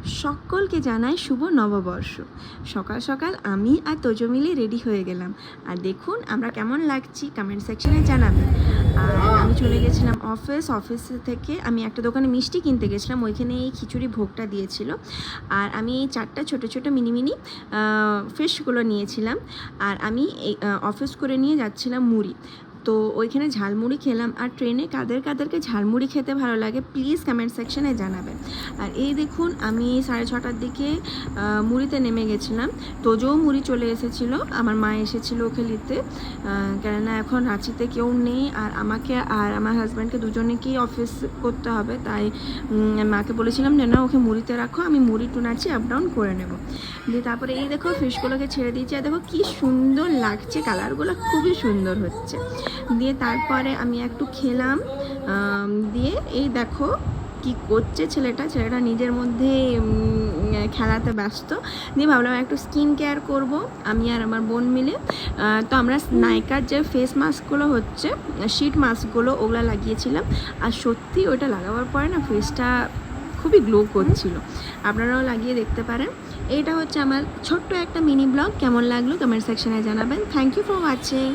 সকলকে জানাই শুভ নববর্ষ। সকাল সকাল আমি আর তোজো মিলে রেডি হয়ে গেলাম। আর দেখুন আমরা কেমন লাগছি কমেন্ট সেকশনে জানাবেন। আর আমি চলে গেছিলাম অফিস থেকে আমি একটা দোকানে মিষ্টি কিনতে গেছিলাম, ওইখানে এই খিচুড়ি ভোগটা দিয়েছিল। আর আমি এই 4টা ছোটো ছোটো মিনি ফিশগুলো নিয়েছিলাম। আর আমি অফিস করে নিয়ে যাচ্ছিলাম মুড়ি। তো ওইখানে ঝালমুড়ি খেলাম। আর ট্রেনে কাদেরকে ঝালমুড়ি খেতে ভালো লাগে প্লিজ কমেন্ট সেকশনে জানাবেন। আর এই দেখুন আমি 6:30টার দিকে মুড়িতে নেমে গেছিলাম। তোজোও মুড়ি চলে এসেছিলো, আমার মা এসেছিলো ওকে নিতে, কেননা এখন রাঁচিতে কেউ নেই আর আমাকে আর আমার হাজব্যান্ডকে দুজনেকেই অফিস করতে হবে। তাই মাকে বলেছিলাম যে না ওকে মুড়িতে রাখো, আমি মুড়ি টুনাচ্ছি আপ ডাউন করে নেব। দিয়ে তারপরে এই দেখো ফিশগুলোকে ছেড়ে দিয়েছি। আর দেখো কী সুন্দর লাগছে, কালারগুলো খুবই সুন্দর হচ্ছে। দিয়ে তারপরে আমি একটু খেলাম। দিয়ে এই দেখো কি করছে ছেলেটা নিজের মধ্যে খেলাতে ব্যস্ত। দিয়ে ভাবলাম একটু স্কিন কেয়ার করব আমি আর আমার বোন মিলে। তো আমরা নাইকার যে ফেস মাস্কগুলো হচ্ছে শিট মাস্কগুলো ওগুলো লাগিয়েছিলাম। আর সত্যি ওইটা লাগাবার পরে না ফেসটা খুবই গ্লো করছিল, আপনারাও লাগিয়ে দেখতে পারেন। এইটা হচ্ছে আমার ছোট্ট একটা মিনি ব্লগ। কেমন লাগলো কমেন্ট সেকশনে জানাবেন। Thank you for watching.